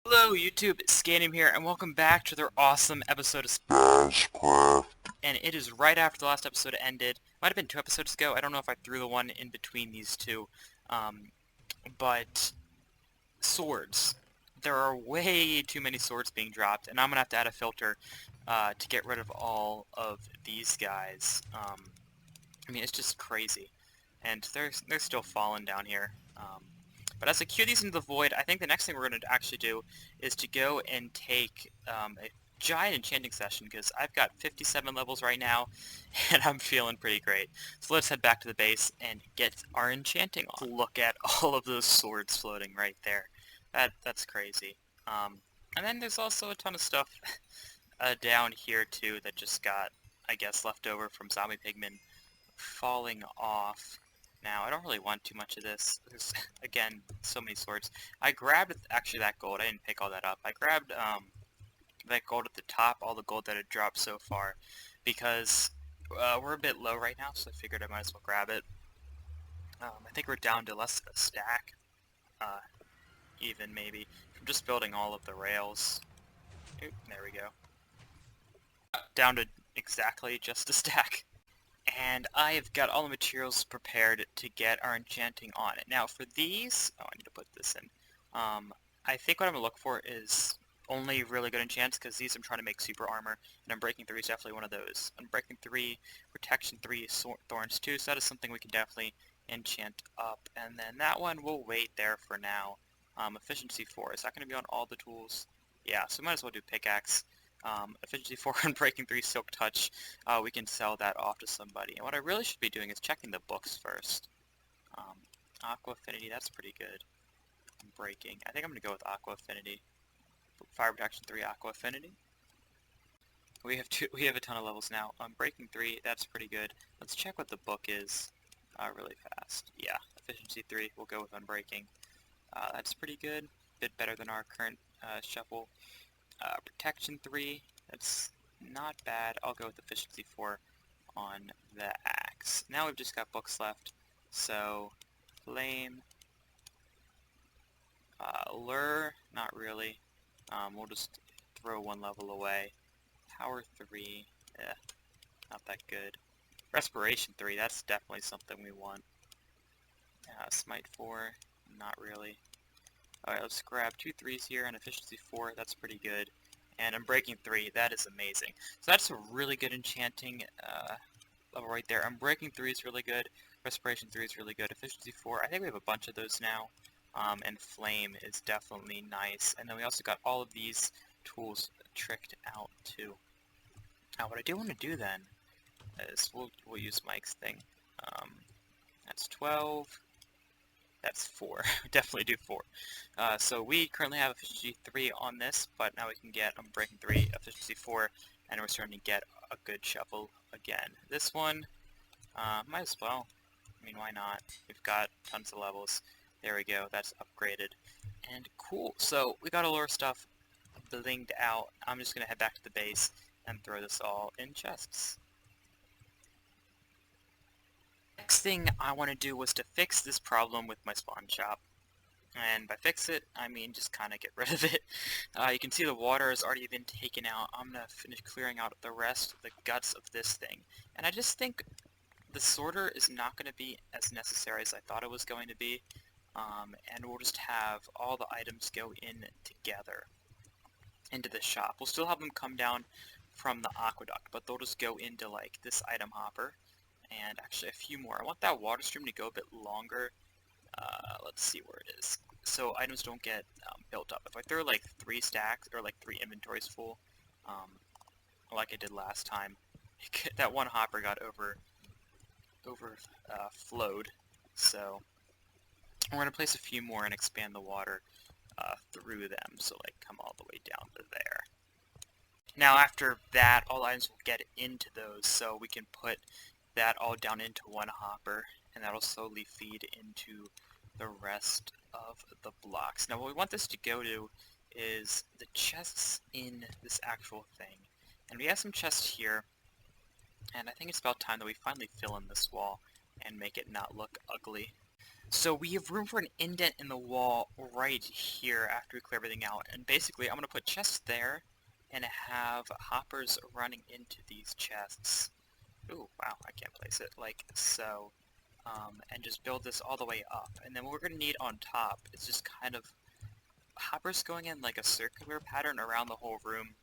Hello YouTube, Skatem here, and welcome back to their awesome episode of Spazcraft. And it is right after the last episode ended. Might have been 2 episodes ago. I don't know if I threw the one in between these two. But swords. There are way too many swords being dropped, and I'm gonna have to add a filter to get rid of all of these guys. I mean, it's just crazy, and they're still falling down here. But as I queue these into the void, I think the next thing we're going to actually do is to go and take a giant enchanting session, because I've got 57 levels right now, and I'm feeling pretty great. So let's head back to the base and get our enchanting on. Look at all of those swords floating right there. That's crazy. And then there's also a ton of stuff down here too that just got, I guess, left over from zombie pigmen falling off. Now, I don't really want too much of this. There's, again, so many swords. I grabbed, actually, that gold. I didn't pick all that up. I grabbed that gold at the top, all the gold that had dropped so far, because we're a bit low right now, so I figured I might as well grab it. I think we're down to less than a stack, even, maybe, from just building all of the rails. Oop, there we go. Down to exactly just a stack. And I have got all the materials prepared to get our enchanting on it. Now for these, I need to put this in. I think what I'm going to look for is only really good enchants, because these I'm trying to make super armor, and Unbreaking 3 is definitely one of those. Unbreaking 3, Protection 3, Thorns 2, so that is something we can definitely enchant up. And then that one will wait there for now. Efficiency 4, is that going to be on all the tools? Yeah, so might as well do Pickaxe. Efficiency 4 and Breaking 3 Silk Touch, we can sell that off to somebody. And what I really should be doing is checking the books first. Aqua Affinity, that's pretty good. Breaking, I think I'm going to go with Aqua Affinity. Fire Protection 3, Aqua Affinity. We have a ton of levels now. Breaking 3, that's pretty good. Let's check what the book is really fast. Yeah, Efficiency 3, we'll go with Unbreaking. That's pretty good. Bit better than our current shuffle. Protection 3, that's not bad. I'll go with Efficiency 4 on the axe. Now we've just got books left. So, Flame, Lure, not really. We'll just throw one level away. Power 3, not that good. Respiration 3, that's definitely something we want. Smite 4, not really. Alright, let's grab 2 3s here, and Efficiency 4, that's pretty good. And Unbreaking 3, that is amazing. So that's a really good enchanting level right there. Unbreaking 3 is really good, Respiration 3 is really good, Efficiency 4, I think we have a bunch of those now. And Flame is definitely nice. And then we also got all of these tools tricked out too. Now what I do want to do then is we'll use Mike's thing. That's 12. That's 4. Definitely do 4. So we currently have Efficiency 3 on this, but now we can get Unbreaking 3, Efficiency 4, and we're starting to get a good shovel again. This one, might as well. I mean, why not? We've got tons of levels. There we go, that's upgraded. And cool, so we got all our stuff blinged out. I'm just going to head back to the base and throw this all in chests. Next thing I want to do was to fix this problem with my spawn shop. And by fix it, I mean just kind of get rid of it. You can see the water has already been taken out. I'm going to finish clearing out the rest of the guts of this thing. And I just think the sorter is not going to be as necessary as I thought it was going to be. And we'll just have all the items go in together into the shop. We'll still have them come down from the aqueduct, but they'll just go into like this item hopper. And actually a few more. I want that water stream to go a bit longer. Let's see where it is. So items don't get built up. If I throw like 3 stacks, or like 3 inventories full, like I did last time, that one hopper got overflowed. So we're going to place a few more and expand the water through them, so like come all the way down to there. Now after that, all items will get into those, so we can put that all down into one hopper, and that'll slowly feed into the rest of the blocks. Now what we want this to go to is the chests in this actual thing. And we have some chests here, and I think it's about time that we finally fill in this wall and make it not look ugly. So we have room for an indent in the wall right here after we clear everything out. And basically, I'm going to put chests there and have hoppers running into these chests. Ooh, wow, I can't place it like so. And just build this all the way up. And then what we're going to need on top is just kind of hoppers going in like a circular pattern around the whole room,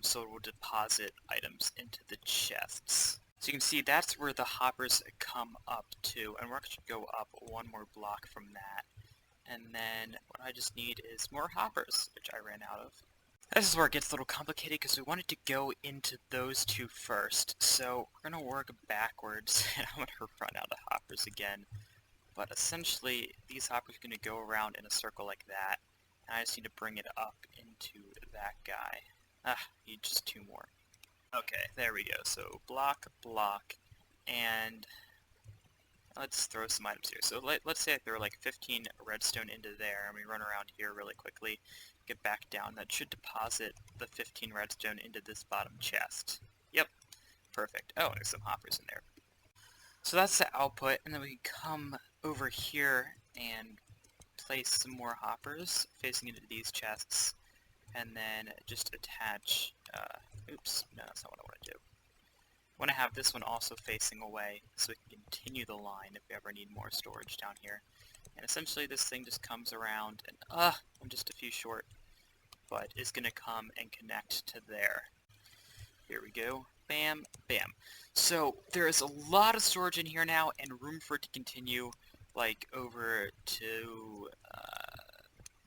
so it will deposit items into the chests. So you can see that's where the hoppers come up to, and we're actually go up one more block from that. And then what I just need is more hoppers, which I ran out of. This is where it gets a little complicated because we wanted to go into those two first. So we're going to work backwards, and I'm going to run out of hoppers again. But essentially, these hoppers are going to go around in a circle like that. And I just need to bring it up into that guy. Need just two more. Okay, there we go. So block, and let's throw some items here. So let's say I throw like 15 redstone into there, and we run around here really quickly, get back down. That should deposit the 15 redstone into this bottom chest. Yep, perfect. Oh, there's some hoppers in there. So that's the output, and then we come over here and place some more hoppers facing into these chests, and then just attach, oops, no, that's not what I want to do. I want to have this one also facing away so we can continue the line if we ever need more storage down here. And essentially this thing just comes around and, I'm just a few short, but it's going to come and connect to there. Here we go. Bam, bam. So there is a lot of storage in here now and room for it to continue like over to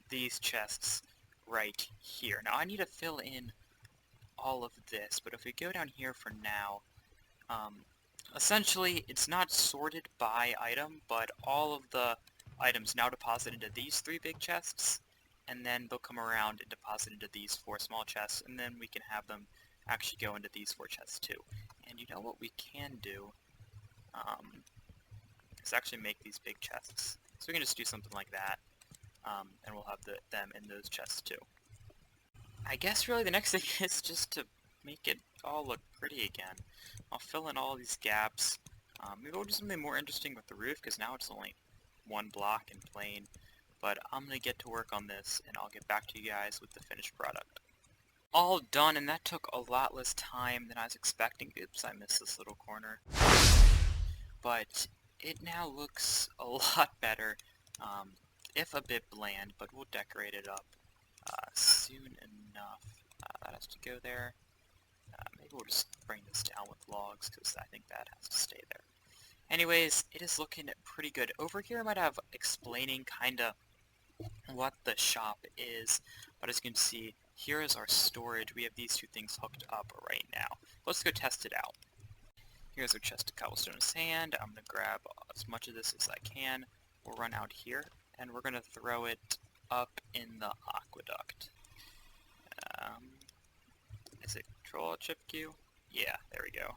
these chests right here. Now I need to fill in all of this, but if we go down here for now, essentially it's not sorted by item, but all of the items now deposit into these three big chests, and then they'll come around and deposit into these four small chests, and then we can have them actually go into these four chests too. And you know what we can do? Is actually make these big chests. So we can just do something like that, and we'll have them in those chests too. I guess really the next thing is just to make it all look pretty again. I'll fill in all these gaps. Maybe we'll do something more interesting with the roof, because now it's only one block and plain. But I'm going to get to work on this, and I'll get back to you guys with the finished product. All done, and that took a lot less time than I was expecting. Oops, I missed this little corner. But it now looks a lot better, if a bit bland, but we'll decorate it up soon enough. That has to go there. Maybe we'll just bring this down with logs, because I think that has to stay there. Anyways, it is looking pretty good. Over here I might have explaining kinda what the shop is, but as you can see, here is our storage. We have these two things hooked up right now. Let's go test it out. Here's our chest of cobblestone and sand. I'm going to grab as much of this as I can. We'll run out here, and we're going to throw it up in the aqueduct. Is it Control Shift Q? Yeah, there we go.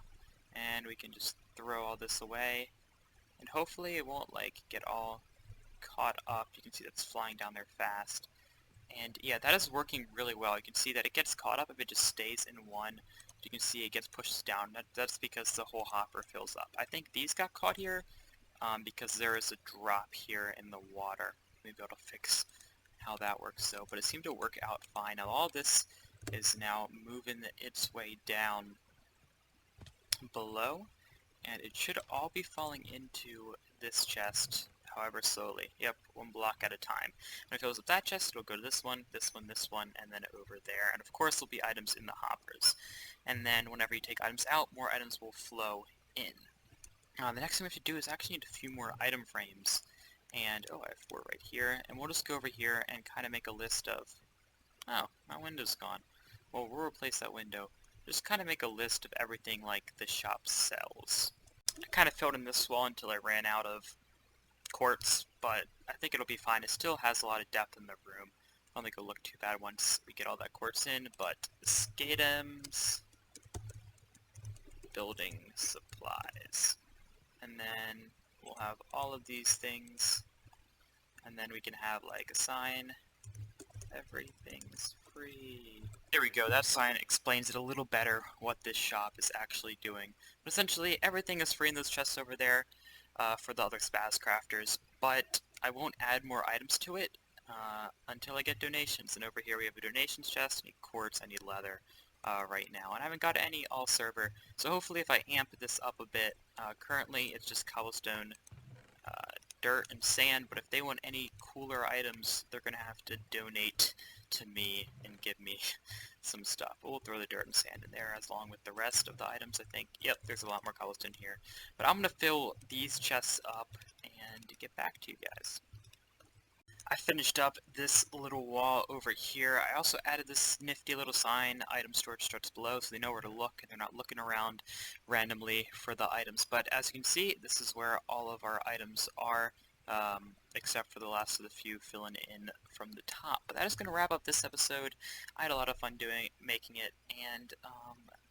And we can just throw all this away, and hopefully it won't like get all caught up. You can see that's flying down there fast. And yeah, that is working really well. You can see that it gets caught up if it just stays in one. You can see it gets pushed down. That's because the whole hopper fills up. I think these got caught here because there is a drop here in the water. Maybe I'll fix how that works though, but it seemed to work out fine. Now all this is now moving its way down below, and it should all be falling into this chest, however slowly. Yep, one block at a time. When it fills up that chest, it'll go to this one, this one, this one, and then over there. And of course there'll be items in the hoppers. And then whenever you take items out, more items will flow in. The next thing we have to do is actually need a few more item frames. And, oh, I have 4 right here. And we'll just go over here and kind of make a list of... Oh, my window's gone. Well, we'll replace that window. Just kind of make a list of everything like the shop sells. I kind of filled in this wall until I ran out of quartz, but I think it'll be fine. It still has a lot of depth in the room. I don't think it'll look too bad once we get all that quartz in, but Skatem's building supplies. And then we'll have all of these things, and then we can have like a sign, everything's free. There we go, that sign explains it a little better what this shop is actually doing. But essentially, everything is free in those chests over there. for the other Spazcrafters, but I won't add more items to it until I get donations. And over here we have a donations chest. I need quartz, I need leather right now, and I haven't got any all server, so hopefully if I amp this up a bit, currently it's just cobblestone, dirt, and sand, but if they want any cooler items, they're gonna have to donate to me and give me some stuff. But we'll throw the dirt and sand in there as along with the rest of the items, I think. Yep, there's a lot more cobblestone here. But I'm gonna fill these chests up and get back to you guys. I finished up this little wall over here. I also added this nifty little sign, item storage starts below, so they know where to look and they're not looking around randomly for the items. But as you can see, this is where all of our items are, except for the last of the few filling in from the top. But that is going to wrap up this episode. I had a lot of fun making it, and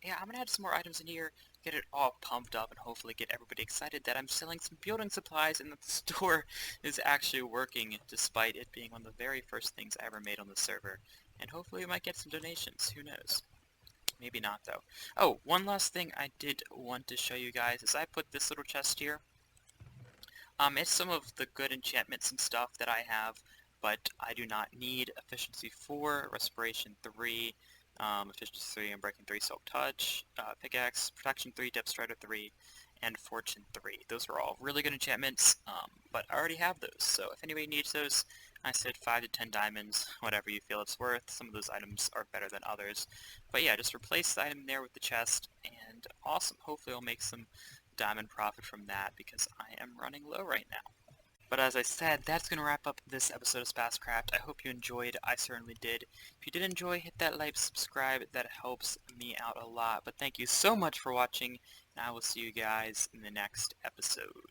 yeah, I'm going to add some more items in here, get it all pumped up, and hopefully get everybody excited that I'm selling some building supplies and that the store is actually working despite it being one of the very first things I ever made on the server. And hopefully we might get some donations, who knows. Maybe not though. Oh, one last thing I did want to show you guys is I put this little chest here. It's some of the good enchantments and stuff that I have, but I do not need efficiency 4, respiration 3, efficiency 3, and breaking 3, silk touch, pickaxe, protection 3, depth strider 3, and fortune 3. Those are all really good enchantments, but I already have those, so if anybody needs those, I said 5 to 10 diamonds, whatever you feel it's worth. Some of those items are better than others. But yeah, just replace the item there with the chest, and awesome. Hopefully I'll make some diamond profit from that, because I am running low right now. But as I said, that's going to wrap up this episode of Spazcraft. I hope you enjoyed. I certainly did. If you did enjoy, hit that like, subscribe. That helps me out a lot. But thank you so much for watching, and I will see you guys in the next episode.